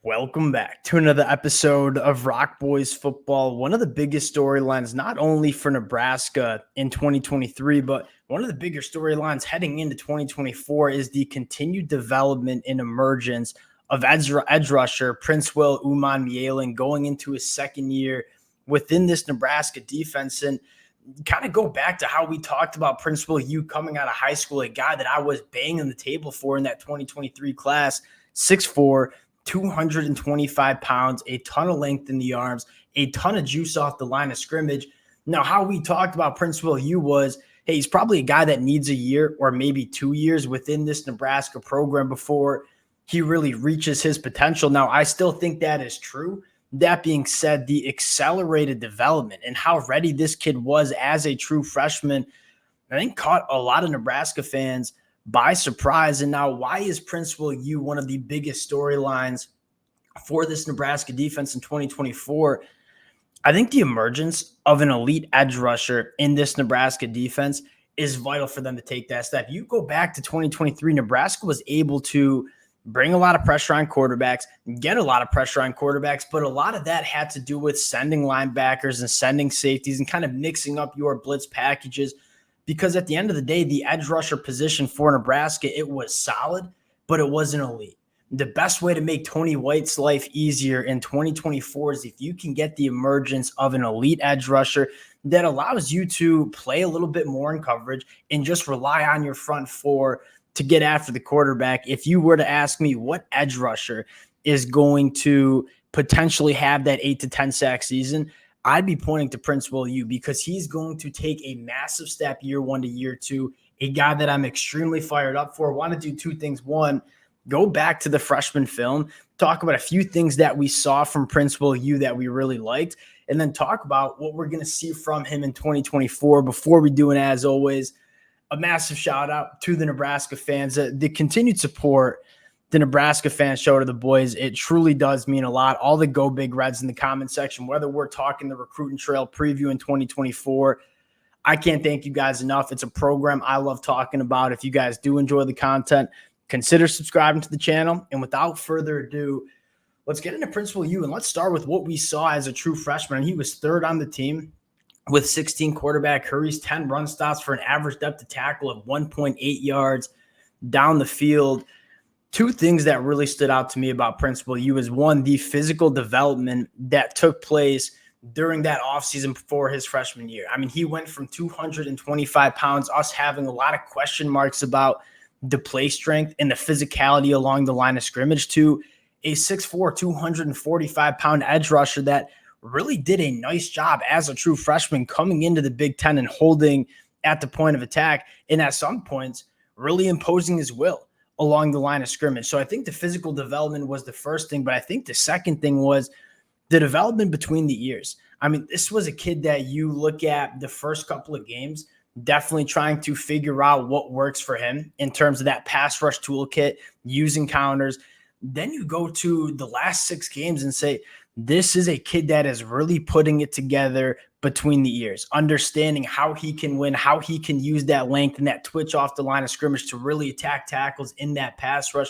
Welcome back to another episode of Rock Boys Football. One of the biggest storylines, not only for Nebraska in 2023, but one of the bigger storylines heading into 2024 is the continued development and emergence of edge rusher Princewill Umanmielen going into his second year within this Nebraska defense. And kind of go back to how we talked about Princewill U coming out of high school, a guy that I was banging the table for in that 2023 class, 6'4", 225 pounds, a ton of length in the arms, a ton of juice off the line of scrimmage. Now, how we talked about Princewill U was, hey, he's probably a guy that needs a year or maybe 2 years within this Nebraska program before he really reaches his potential. Now, I still think that is true. That being said, the accelerated development and how ready this kid was as a true freshman, I think caught a lot of Nebraska fans by surprise. And now, why is Princewill U one of the biggest storylines for this Nebraska defense in 2024? I think the emergence of an elite edge rusher in this Nebraska defense is vital for them to take that step. You go back to 2023, Nebraska was able to bring a lot of pressure on quarterbacks, get a lot of pressure on quarterbacks, but a lot of that had to do with sending linebackers and sending safeties and kind of mixing up your blitz packages. Because at the end of the day, the edge rusher position for Nebraska, it was solid, but it wasn't elite. The best way to make Tony White's life easier in 2024 is if you can get the emergence of an elite edge rusher that allows you to play a little bit more in coverage and just rely on your front four to get after the quarterback. If you were to ask me what edge rusher is going to potentially have that 8 to 10 sack season, I'd be pointing to Princewill U because he's going to take a massive step year one to year two, a guy that I'm extremely fired up for. I want to do two things. One, go back to the freshman film, talk about a few things that we saw from Princewill U that we really liked, and then talk about what we're going to see from him in 2024. Before we do, and as always, a massive shout out to the Nebraska fans. The continued support the Nebraska fans show to the boys, it truly does mean a lot. All the Go Big Reds in the comment section, whether we're talking the recruiting trail preview in 2024, I can't thank you guys enough. It's a program I love talking about. If you guys do enjoy the content, consider subscribing to the channel. And without further ado, let's get into Princewill U, and let's start with what we saw as a true freshman. He was third on the team with 16 quarterback hurries, 10 run stops for an average depth of tackle of 1.8 yards down the field. Two things that really stood out to me about Princewill U is, one, the physical development that took place during that offseason before his freshman year. I mean, he went from 225 pounds, us having a lot of question marks about the play strength and the physicality along the line of scrimmage, to a 6'4", 245-pound edge rusher that really did a nice job as a true freshman coming into the Big Ten and holding at the point of attack, and at some points really imposing his will along the line of scrimmage. So I think the physical development was the first thing, but I think the second thing was the development between the ears. I mean, this was a kid that you look at the first couple of games, definitely trying to figure out what works for him in terms of that pass rush toolkit, using counters. Then you go to the last 6 games and say, this is a kid that is really putting it together between the ears, understanding how he can win, how he can use that length and that twitch off the line of scrimmage to really attack tackles in that pass rush.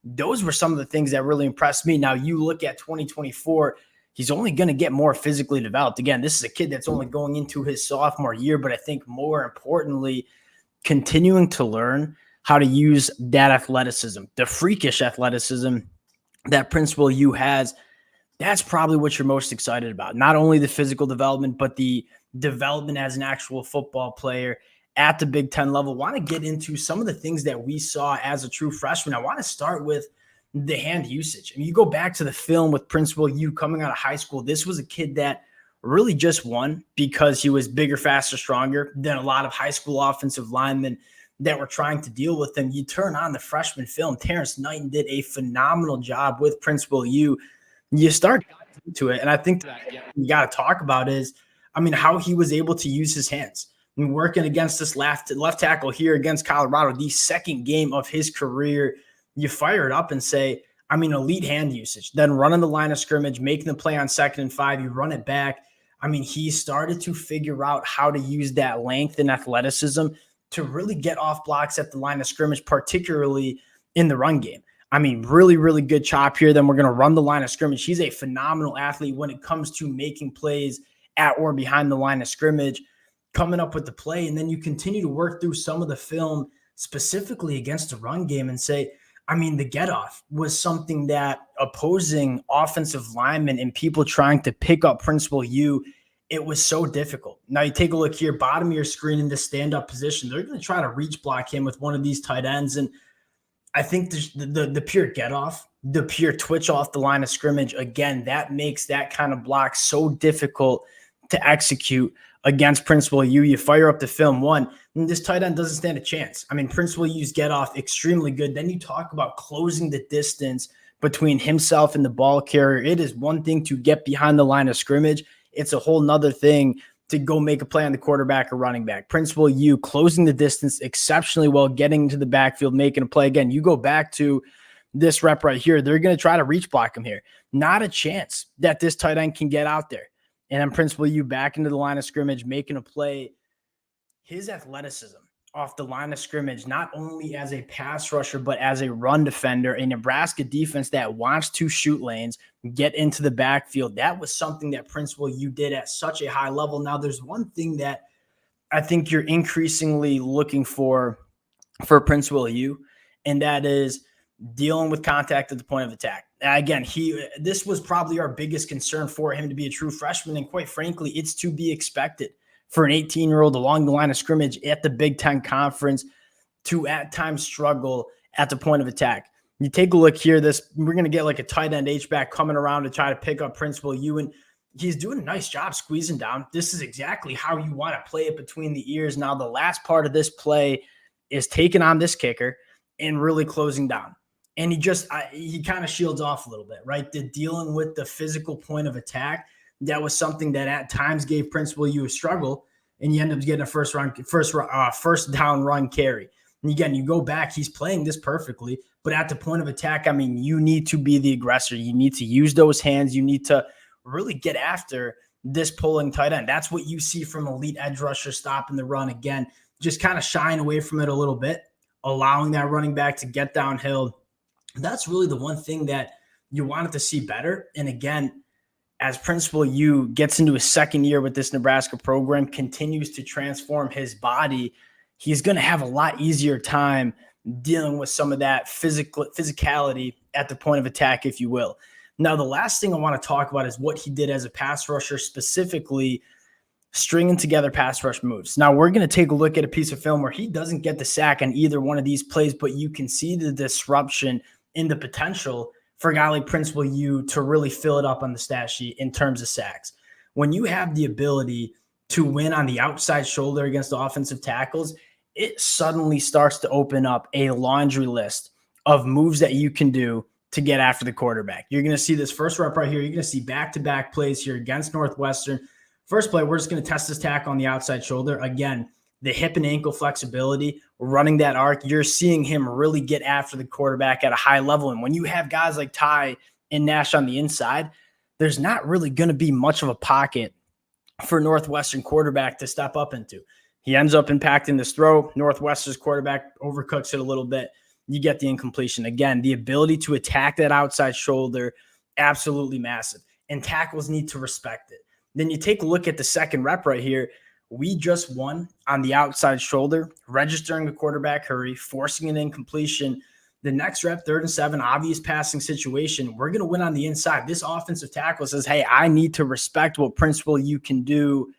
Those were some of the things that really impressed me. Now, you look at 2024, he's only going to get more physically developed. Again, this is a kid that's only going into his sophomore year, but I think more importantly, continuing to learn how to use that athleticism, the freakish athleticism that Princewill U has. That's probably what you're most excited about. Not only the physical development, but the development as an actual football player at the Big Ten level. Want to get into some of the things that we saw as a true freshman. I want to start with the hand usage. I mean, you go back to the film with Princewill U coming out of high school. This was a kid that really just won because he was bigger, faster, stronger than a lot of high school offensive linemen that were trying to deal with him. You turn on the freshman film, Terrence Knighton did a phenomenal job with Princewill U. You start to it, and I think that you got to talk about is, I mean, how he was able to use his hands. I mean, working against this left tackle here against Colorado, the second game of his career, you fire it up and say, I mean, elite hand usage, then running the line of scrimmage, making the play on 2nd and 5, you run it back. I mean, he started to figure out how to use that length and athleticism to really get off blocks at the line of scrimmage, particularly in the run game. I mean, really, really good chop here. Then we're going to run the line of scrimmage. He's a phenomenal athlete when it comes to making plays at or behind the line of scrimmage, coming up with the play. And then you continue to work through some of the film specifically against the run game and say, I mean, the get off was something that opposing offensive linemen and people trying to pick up Princewill U, it was so difficult. Now you take a look here, bottom of your screen in this stand-up position. They're going to try to reach block him with one of these tight ends. And I think the pure get off, the pure twitch off the line of scrimmage, again, that makes that kind of block so difficult to execute against Princewill U. You fire up the film one, and this tight end doesn't stand a chance. I mean, Princewill U's get off extremely good. Then you talk about closing the distance between himself and the ball carrier. It is one thing to get behind the line of scrimmage. It's a whole nother thing to go make a play on the quarterback or running back. Princewill U closing the distance exceptionally well, getting into the backfield, making a play. Again, you go back to this rep right here. They're going to try to reach block him here. Not a chance that this tight end can get out there. And then Princewill U back into the line of scrimmage, making a play. His athleticism off the line of scrimmage, not only as a pass rusher, but as a run defender, a Nebraska defense that wants to shoot lanes, get into the backfield. That was something that Princewill U did at such a high level. Now, there's one thing that I think you're increasingly looking for Princewill U, and that is dealing with contact at the point of attack. Again, this was probably our biggest concern for him to be a true freshman, and quite frankly, it's to be expected for an 18-year-old along the line of scrimmage at the Big Ten Conference to at times struggle at the point of attack. You take a look here, we're going to get like a tight end H-back coming around to try to pick up Princewill U, and he's doing a nice job squeezing down. This is exactly how you want to play it between the ears. Now, the last part of this play is taking on this kicker and really closing down. And he kind of shields off a little bit, right? Dealing with the physical point of attack, that was something that at times gave Princewill U a struggle, and you end up getting a first down run carry. And again, you go back, he's playing this perfectly, but at the point of attack, I mean, you need to be the aggressor. You need to use those hands. You need to really get after this pulling tight end. That's what you see from elite edge rusher stopping the run. Again, just kind of shying away from it a little bit, allowing that running back to get downhill. That's really the one thing that you wanted to see better. And again, as Princewill U gets into his second year with this Nebraska program, continues to transform his body, he's going to have a lot easier time dealing with some of that physicality at the point of attack, if you will. Now, the last thing I want to talk about is what he did as a pass rusher, specifically stringing together pass rush moves. Now, we're going to take a look at a piece of film where he doesn't get the sack on either one of these plays, but you can see the disruption in the potential for a guy like Princewill U to really fill it up on the stat sheet in terms of sacks. When you have the ability to win on the outside shoulder against the offensive tackles, it suddenly starts to open up a laundry list of moves that you can do to get after the quarterback. You're going to see this first rep right here. You're going to see back-to-back plays here against Northwestern. First play, we're just going to test this tackle on the outside shoulder. Again, the hip and ankle flexibility, running that arc, you're seeing him really get after the quarterback at a high level. And when you have guys like Ty and Nash on the inside, there's not really going to be much of a pocket for Northwestern quarterback to step up into. He ends up impacting this throw. Northwestern's quarterback overcooks it a little bit. You get the incompletion. Again, the ability to attack that outside shoulder, absolutely massive. And tackles need to respect it. Then you take a look at the second rep right here. We just won on the outside shoulder, registering the quarterback hurry, forcing an incompletion. The next rep, 3rd and 7, obvious passing situation. We're going to win on the inside. This offensive tackle says, hey, I need to respect what Princewill U can do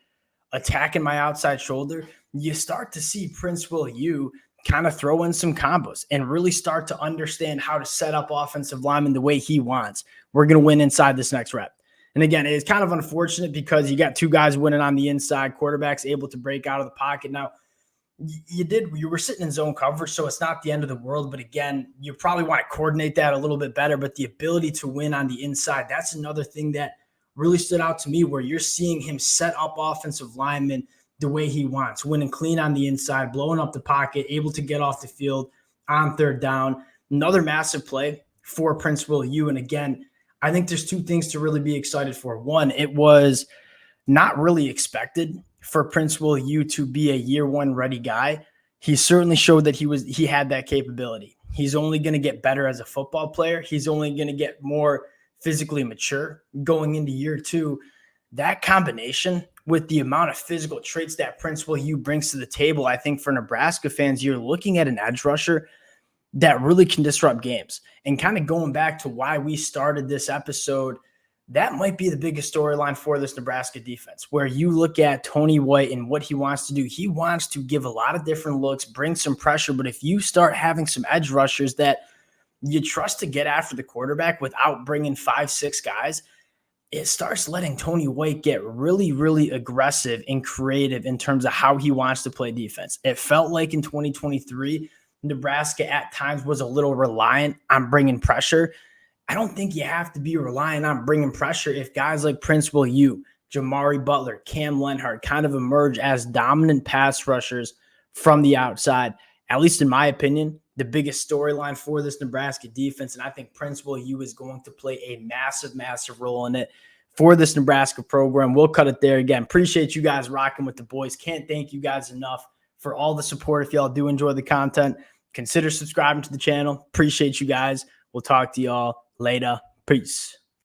attacking my outside shoulder. You start to see Princewill U kind of throw in some combos and really start to understand how to set up offensive linemen the way he wants. We're going to win inside this next rep. And again, it's kind of unfortunate because you got two guys winning on the inside, quarterbacks able to break out of the pocket. Now, you were sitting in zone coverage, so it's not the end of the world. But again, you probably want to coordinate that a little bit better. But the ability to win on the inside, that's another thing that really stood out to me, where you're seeing him set up offensive linemen the way he wants, winning clean on the inside, blowing up the pocket, able to get off the field on 3rd down. Another massive play for Princewill U. And again, I think there's two things to really be excited for. One, it was not really expected for Princewill U to be a year one ready guy. He certainly showed that he had that capability. He's only going to get better as a football player. He's only going to get more physically mature going into year 2. That combination with the amount of physical traits that Princewill U brings to the table, I think for Nebraska fans, you're looking at an edge rusher that really can disrupt games. And kind of going back to why we started this episode, that might be the biggest storyline for this Nebraska defense, where you look at Tony White and what he wants to do. He wants to give a lot of different looks, bring some pressure. But if you start having some edge rushers that you trust to get after the quarterback without bringing 5-6 guys, it starts letting Tony White get really, really aggressive and creative in terms of how he wants to play defense. It felt like in 2023, Nebraska at times was a little reliant on bringing pressure. I don't think you have to be relying on bringing pressure if guys like Princewill U, Jamari Butler, Cam Lenhart kind of emerge as dominant pass rushers from the outside. At least in my opinion, the biggest storyline for this Nebraska defense, and I think Princewill U is going to play a massive, massive role in it for this Nebraska program. We'll cut it there. Again, appreciate you guys rocking with the boys. Can't thank you guys enough for all the support. If y'all do enjoy the content, consider subscribing to the channel. Appreciate you guys. We'll talk to y'all later. Peace.